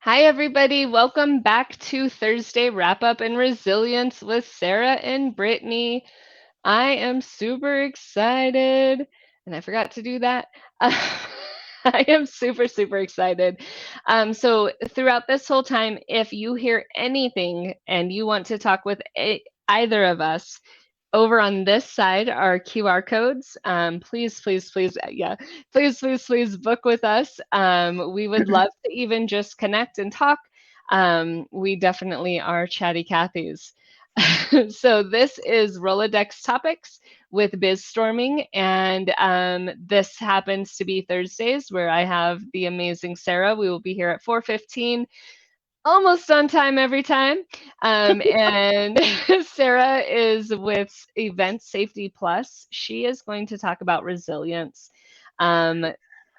Hi, everybody. Welcome back to Thursday Wrap Up and Resilience with Sarah and Brittany. I am super excited, and I forgot to do that. I am super, super excited. So, throughout this whole time, if you hear anything and you want to talk with either of us, over on this side are QR codes. Please, please, please, yeah, please, please, please book with us. We would love to even just connect and talk. We definitely are chatty Cathy's. So this is Rolodex Topics with Biz Storming, and this happens to be Thursdays where I have the amazing Sarah. We will be here at 4:15, almost on time every time. And Sarah is with Event Safety Plus. She is going to talk about resilience. Um,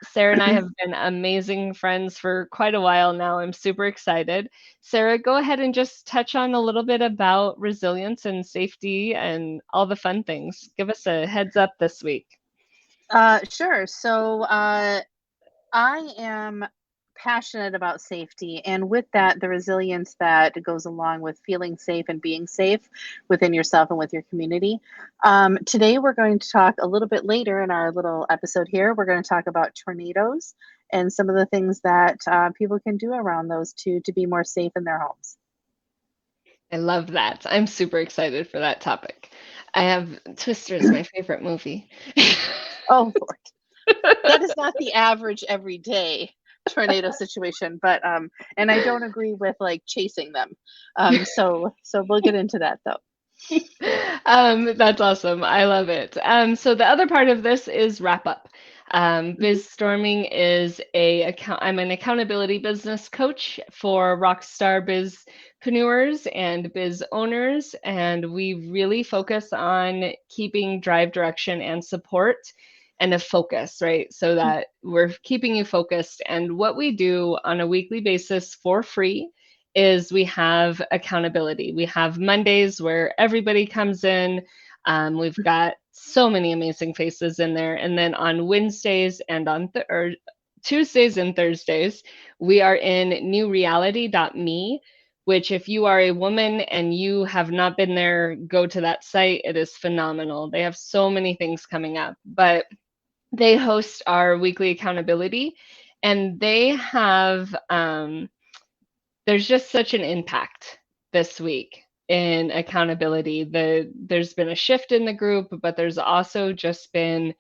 Sarah and I have been amazing friends for quite a while now. I'm super excited. Sarah, go ahead and just touch on a little bit about resilience and safety and all the fun things. Give us a heads up this week. Sure. I am passionate about safety, and with that, the resilience that goes along with feeling safe and being safe within yourself and with your community. Today, we're going to talk a little bit later in our little episode here. We're going to talk about tornadoes and some of the things that people can do around those to be more safe in their homes. I love that. I'm super excited for that topic. I have Twister is my favorite movie. Oh, Lord. That is not the average everyday tornado situation, but and I don't agree with like chasing them. So we'll get into that though. That's awesome. I love it. So the other part of this is wrap up. Mhm. Biz Storming is I'm an accountability business coach for rockstar bizpreneurs and biz owners, and we really focus on keeping drive, direction, and support and a focus, right? So that we're keeping you focused. And what we do on a weekly basis for free is we have accountability. We have Mondays where everybody comes in. We've got so many amazing faces in there. And then on Wednesdays and or Tuesdays and Thursdays, we are in newreality.me, which if you are a woman and you have not been there, go to that site. It is phenomenal. They have so many things coming up, but they host our weekly accountability, and they have there's just such an impact this week in accountability. There's been a shift in the group, but there's also just been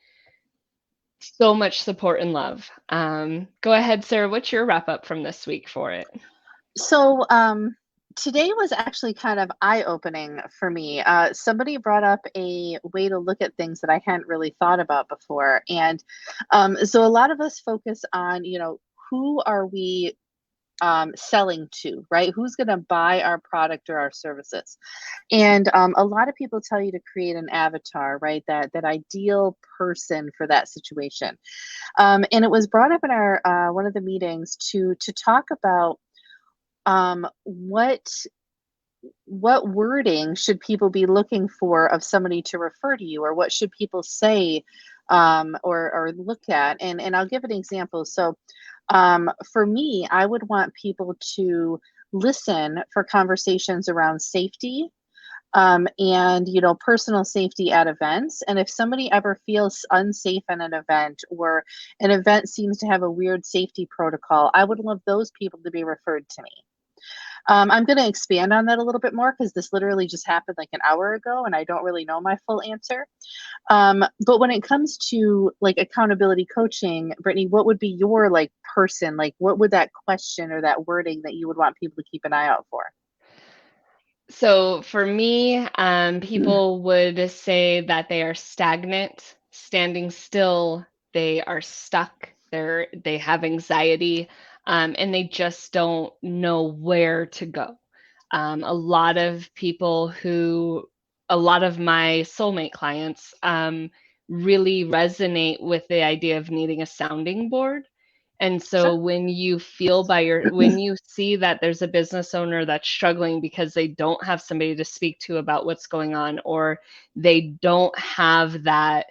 so much support and love. Go ahead, Sarah. What's your wrap up from this week for it? So today was actually kind of eye-opening for me. Somebody brought up a way to look at things that I hadn't really thought about before, and so a lot of us focus on, who are we selling to, right? Who's going to buy our product or our services? And a lot of people tell you to create an avatar, right? That ideal person for that situation. And it was brought up in our one of the meetings to talk about um, what what wording should people be looking for of somebody to refer to you, or what should people say or look at? And I'll give an example. So for me, I would want people to listen for conversations around safety, and personal safety at events. And if somebody ever feels unsafe in an event, or an event seems to have a weird safety protocol, I would love those people to be referred to me. I'm going to expand on that a little bit more because this literally just happened like an hour ago and I don't really know my full answer. But when it comes to like accountability coaching, Brittany, what would be your like person? Like, what would that question or that wording that you would want people to keep an eye out for? So for me, people would say that they are stagnant, standing still, they are stuck, they have anxiety, and they just don't know where to go. A lot of people a lot of my soulmate clients really resonate with the idea of needing a sounding board. And Sure. so when you see that there's a business owner that's struggling because they don't have somebody to speak to about what's going on, or they don't have that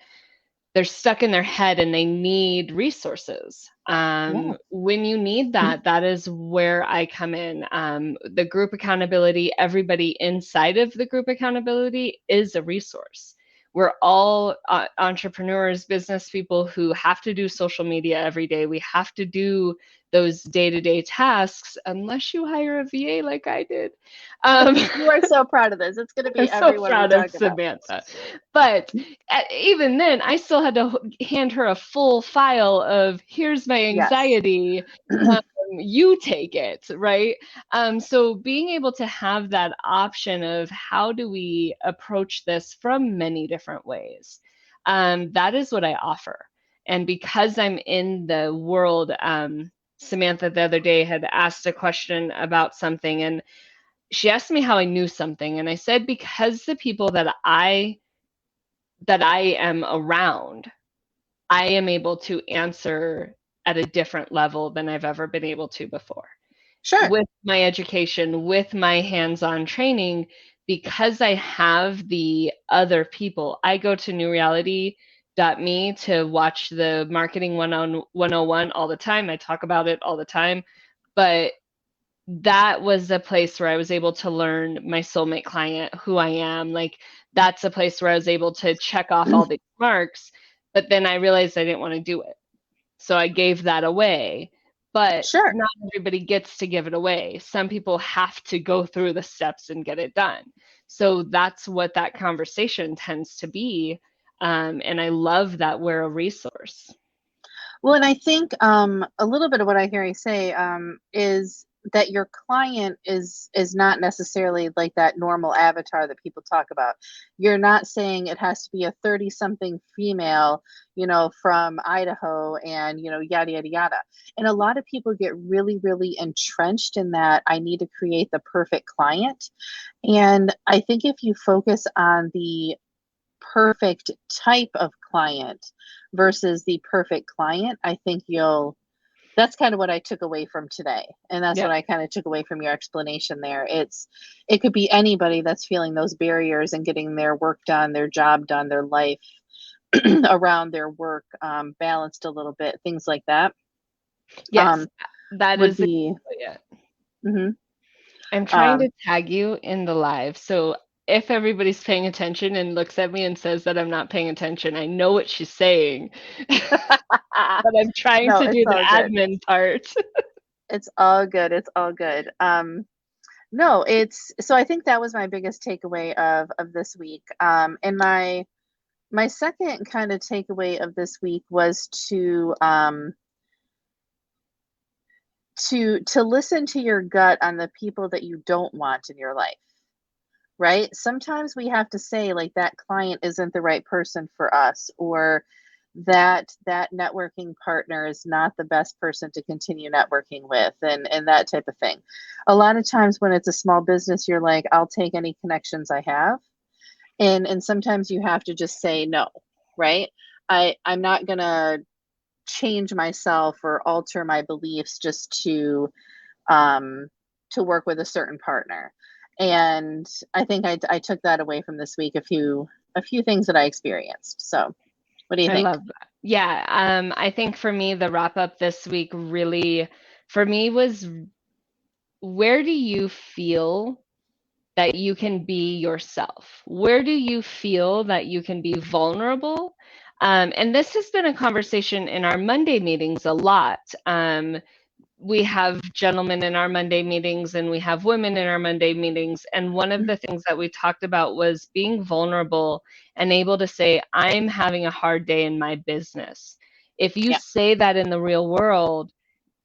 they're stuck in their head and they need resources. Yeah. When you need that, that is where I come in. The group accountability, everybody inside of the group accountability is a resource. We're all entrepreneurs, business people who have to do social media every day. We have to do those day-to-day tasks unless you hire a VA like I did. Um, You are so proud of this. It's going to I'm be so everyone we proud of talk about. Samantha. But even then, I still had to hand her a full file of here's my Yes. anxiety. You take it, right? So being able to have that option of how do we approach this from many different ways, that is what I offer. And because I'm in the world, Samantha the other day had asked a question about something, and she asked me how I knew something, and I said because the people that I am around, I am able to answer at a different level than I've ever been able to before. Sure. With my education, with my hands-on training, because I have the other people. I go to newreality.me to watch the marketing 101 all the time. I talk about it all the time, but that was a place where I was able to learn my soulmate client, who I am. Like, that's a place where I was able to check off all these marks, but then I realized I didn't want to do it. So I gave that away. But Sure. not everybody gets to give it away. Some people have to go through the steps and get it done. So that's what that conversation tends to be. And I love that we're a resource. Well, and I think a little bit of what I hear you say is that your client is not necessarily like that normal avatar that people talk about. You're not saying it has to be a 30 something female, from Idaho and, yada yada yada. And a lot of people get really really entrenched in that I need to create the perfect client. And I think if you focus on the perfect type of client versus the perfect client, I think that's kind of what I took away from today. And that's what Yep. I kind of took away from your explanation there. It could be anybody that's feeling those barriers and getting their work done, their job done, their life around their work balanced a little bit, things like that. Yes, Um, that would is be, exactly it. mhm. I'm trying um, to tag you in the live. So if everybody's paying attention and looks at me and says that I'm not paying attention, I know what she's saying, but I'm trying no, to it's do the all good. admin part. It's all good. It's all good. No, it's so I think that was my biggest takeaway of this week. And my second kind of takeaway of this week was to listen to your gut on the people that you don't want in your life, right? Sometimes we have to say like that client isn't the right person for us, or that networking partner is not the best person to continue networking with, and that type of thing. A lot of times when it's a small business, you're like, I'll take any connections I have. And sometimes you have to just say no, right? I'm not going to change myself or alter my beliefs just um to work with a certain partner. And I think I took that away from this week, a few things that I experienced. So what do you I think? love that. Yeah, I think for me, the wrap up this week really, for me, was where do you feel that you can be yourself? Where do you feel that you can be vulnerable? And this has been a conversation in our Monday meetings a lot. We have gentlemen in our Monday meetings and we have women in our Monday meetings. And one of the things that we talked about was being vulnerable and able to say, I'm having a hard day in my business. If you Yeah. say that in the real world,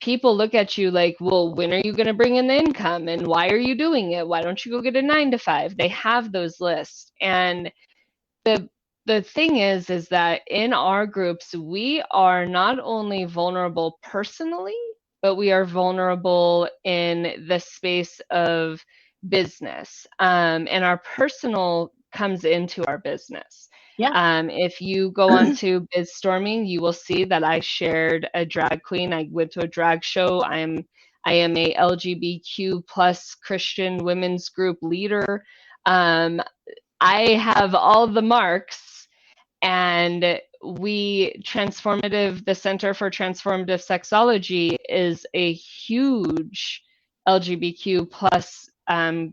people look at you like, well, when are you going to bring in the income? And why are you doing it? Why don't you go get a 9 to 5? They have those lists. And the the thing is that in our groups we are not only vulnerable personally, but we are vulnerable in the space of business, and our personal comes into our business. Yeah. If you go on to Biz Storming, you will see that I shared a drag queen. I went to a drag show. I am a LGBTQ plus Christian women's group leader. um, I have all the marks, and the Center for Transformative Sexology is a huge LGBTQ plus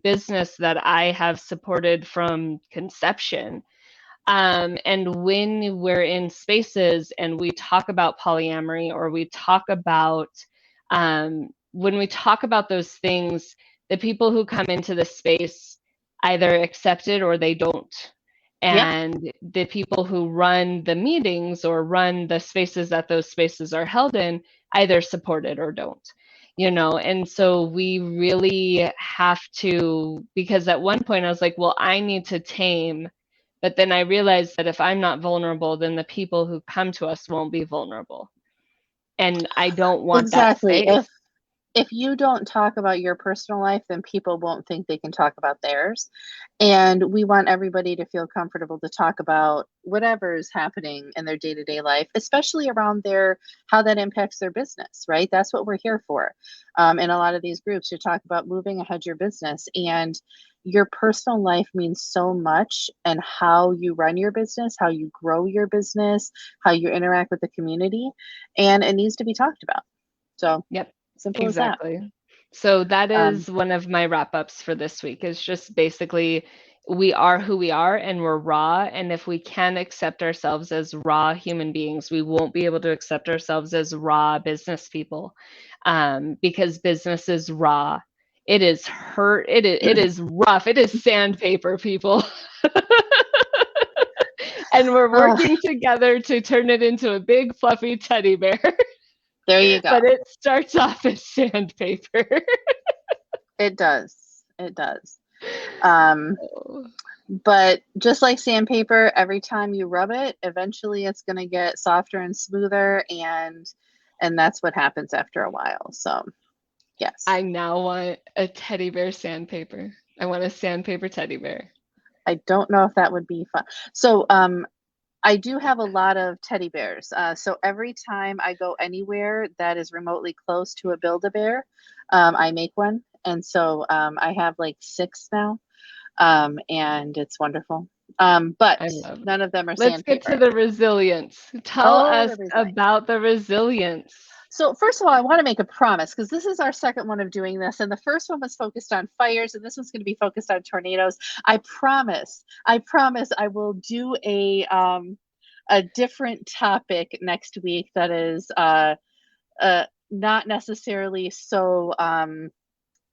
business that I have supported from conception. And when we're in spaces and we talk about polyamory, or we talk about, when we talk about those things, the people who come into the space either accept it or they don't. Yep. And the people who run the meetings or run the spaces that those spaces are held in either support it or don't. And so we really have to, because at one point I was like, well, I need to tame. But then I realized that if I'm not vulnerable, then the people who come to us won't be vulnerable. And I don't want that Exactly. space. If you don't talk about your personal life, then people won't think they can talk about theirs. And we want everybody to feel comfortable to talk about whatever is happening in their day-to-day life, especially around how that impacts their business, right? That's what we're here for. In a lot of these groups, you talk about moving ahead your business, and your personal life means so much, and how you run your business, how you grow your business, how you interact with the community, and it needs to be talked about. So Yep, simple as that. exactly. So that Um, is one of my wrap ups for this week, is just basically we are who we are and we're raw. And if we can accept ourselves as raw human beings, we won't be able to accept ourselves as raw business people, because business is raw. It is hurt. It is rough. It is sandpaper, people. And we're oh, working together to turn it into a big fluffy teddy bear. there you go. But it starts off as sandpaper. It does. It does. Um, but just like sandpaper, every time you rub it, eventually it's going to get softer and smoother, and that's what happens after a while. So, yes. I now want a teddy bear sandpaper. I want a sandpaper teddy bear. I don't know if that would be fun. So, I do have a lot of teddy bears. So every time I go anywhere that is remotely close to a Build-A-Bear, I make one. And so I have like 6 now, and it's wonderful. But I love it. none of them are Let's get to sandpaper. the resilience. Tell Oh, us the resilience. about the resilience. So first of all, I want to make a promise, because this is our second one of doing this, and the first one was focused on fires, and this one's going to be focused on tornadoes. I promise, I will do a different topic next week that is not necessarily so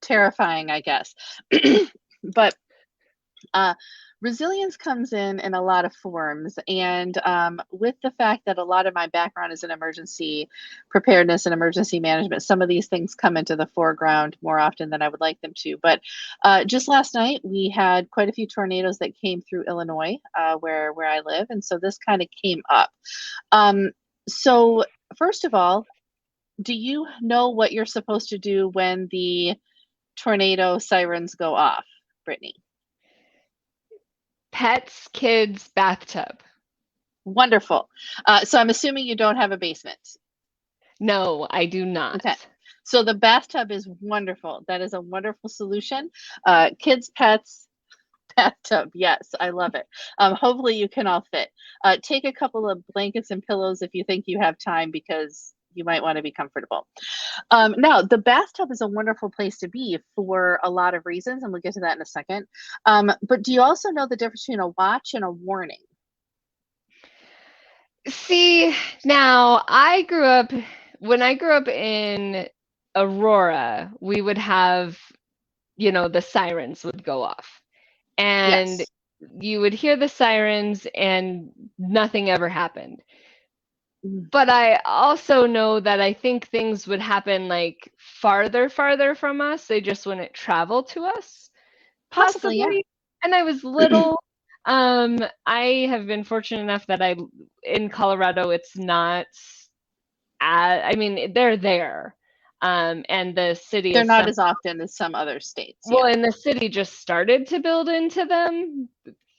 terrifying, I guess. But resilience comes in a lot of forms, and with the fact that a lot of my background is in emergency preparedness and emergency management, some of these things come into the foreground more often than I would like them to. But just last night, we had quite a few tornadoes that came through Illinois, where I live, and so this kind of came up. So first of all, do you know what you're supposed to do when the tornado sirens go off, Brittany? Pets, kids, bathtub. Wonderful. So I'm assuming you don't have a basement. No, I do Okay. not. So the bathtub is wonderful. That is a wonderful solution. Kids, pets, bathtub. Yes, I love it. Hopefully you can all fit. Take a couple of blankets and pillows if you think you have time, because you might want to be comfortable. Now, the bathtub is a wonderful place to be for a lot of reasons, and we'll get to that in a second. But do you also know the difference between a watch and a warning? See, now when I grew up in Aurora, we would have, the sirens would go off. And Yes. you would hear the sirens and nothing ever happened. Mm. But I also know that I think things would happen like farther from us. They just wouldn't travel to us, Possibly, yeah. possibly. And I was little. I have been fortunate enough that in Colorado, it's not, I mean, they're there. And the city They're is not as often as some other states. well, Yeah. and the city just started to build into them,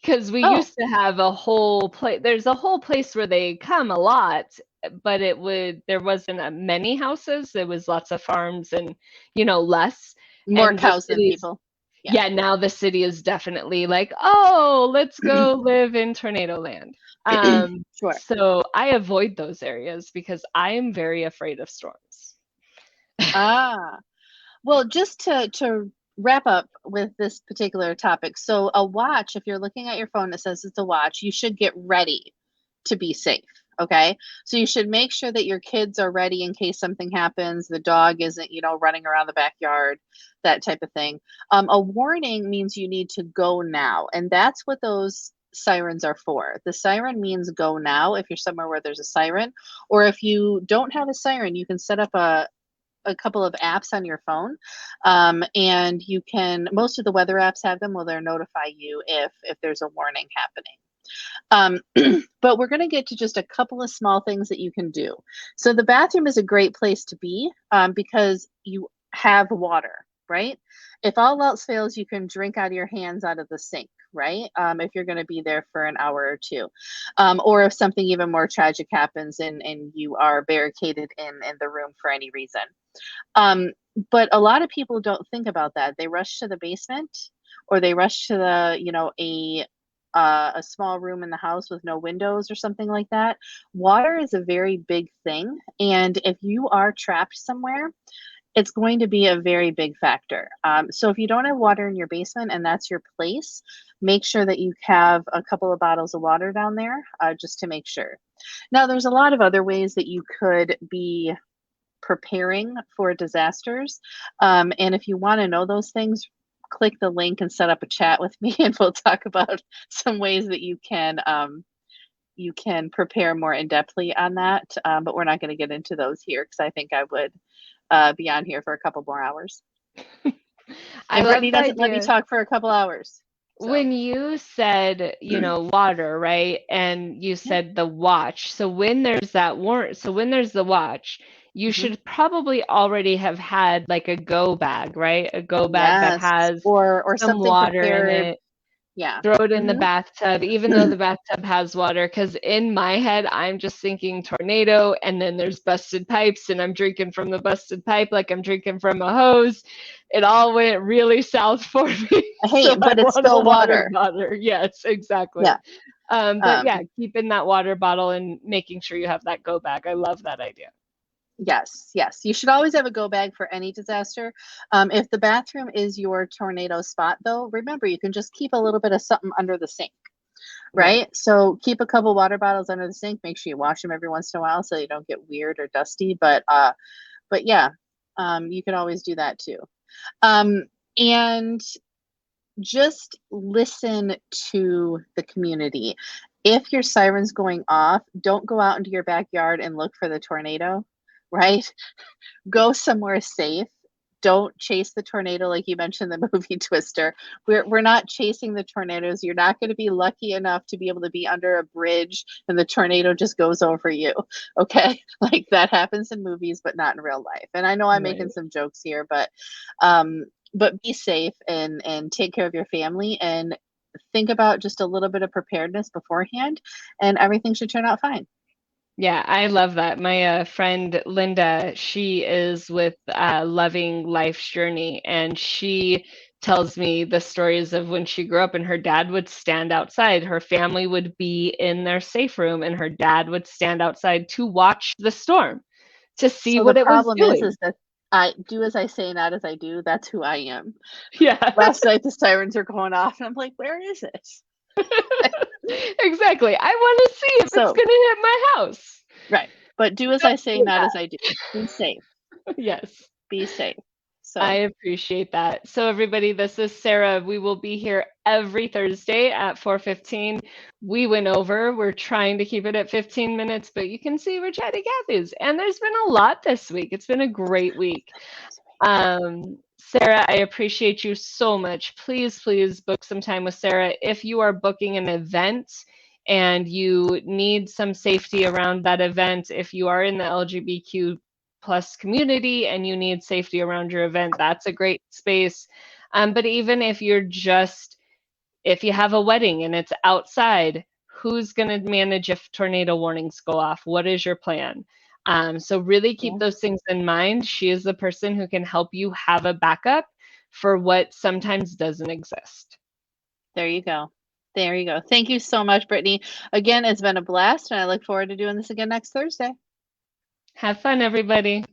because we Oh, used to have a whole place. There's a whole place where they come a lot, but there wasn't many houses. There was lots of farms and less. more And the cows than cities, people. Yeah. Yeah, now the city is definitely like, oh, let's go live in tornado land. Sure. So I avoid those areas because I am very afraid of storms. Ah. Well, just to wrap up with this particular topic. So a watch, if you're looking at your phone that says it's a watch, you should get ready to be safe. Okay. So you should make sure that your kids are ready in case something happens. The dog isn't, running around the backyard, that type of thing. A warning means you need to go now. And that's what those sirens are for. The siren means go now if you're somewhere where there's a siren. Or if you don't have a siren, you can set up a couple of apps on your phone, and you can, most of the weather apps have them, will they'll notify you if there's a warning happening. But we're going to get to just a couple of small things that you can do. So the bathroom is a great place to be, because you have water, right? If all else fails, you can drink out of your hands out of the sink, right? If you're going to be there for an hour or two, or if something even more tragic happens and you are barricaded in the room for any reason. Um, but a lot of people don't think about that. They rush to the basement, or they rush to a small room in the house with no windows or something like that. Water is a very big thing, and if you are trapped somewhere, it's going to be a very big factor. So if you don't have water in your basement and that's your place, make sure that you have a couple of bottles of water down there, just to make sure. Now, there's a lot of other ways that you could be preparing for disasters. And if you want to know those things, click the link and set up a chat with me, and we'll talk about some ways that you can prepare more in depthly on that. But we're not going to get into those here because I think I would be on here for a couple more hours. I And love Brittany the doesn't let me idea. talk for a couple hours. So When you said, water, right? And you yeah. said the watch. So when there's that so when there's the watch, you Hmm. should probably already have had like a go bag, right? A go bag that Yes. has Or some something water in prepared. it. Yeah. Throw it in the Hmm. bathtub, even though the bathtub has water, because in my head, I'm just thinking tornado, and then there's busted pipes, and I'm drinking from the busted pipe like I'm drinking from a hose. It all went really south for me. Hey, So I but it's want a still water water. bottle. Yes, exactly. Yeah. But yeah, Um, keeping that water bottle and making sure you have that go bag. I love that idea. Yes, yes. You should always have a go bag for any disaster. If the bathroom is your tornado spot, though, remember you can just keep a little bit of something under the sink, Right. right? So keep a couple water bottles under the sink. Make sure you wash them every once in a while so you don't get weird or dusty. But yeah, you can always do that too. Um, and just listen to the community. If your siren's going off, don't go out into your backyard and look for the tornado, right? Go somewhere safe. Don't chase the tornado like you mentioned in the movie Twister. We're not chasing the tornadoes. You're not going to be lucky enough to be able to be under a bridge and the tornado just goes over you. Okay? Like that happens in movies but not in real life. And I know I'm making Right. some jokes here, but be safe and take care of your family and think about just a little bit of preparedness beforehand and everything should turn out fine. Yeah, I love that. My friend Linda, she is with Loving Life's Journey, and she tells me the stories of when she grew up and her dad would stand outside. Her family would be in their safe room, and her dad would stand outside to watch the storm to see So the what it was problem is doing. that I do as I say, not as I do. That's who I am. Yeah, Last night the sirens are going off, and I'm like, where is it? exactly. I want to see if it's So going to hit my house. right, but do as I say, Exactly not as that. I do. Be safe. Yes. Be safe. I So appreciate that. So everybody, this is Sarah. We will be here every Thursday at 4:15. We went over. We're trying to keep it at 15 minutes, but you can see we're chatty Cathy's. And there's been a lot this week. It's been a great week. Sarah, I appreciate you so much. Please, please book some time with Sarah. If you are booking an event and you need some safety around that event, if you are in the LGBTQ plus community and you need safety around your event, that's a great space. But even if you're just, if you have a wedding and it's outside, who's going to manage if tornado warnings go off? What is your plan? So really keep yeah. those things in mind. She is the person who can help you have a backup for what sometimes doesn't exist. There you go. There you go. Thank you so much, Brittany. Again, it's been a blast, and I look forward to doing this again next Thursday. Have fun, everybody.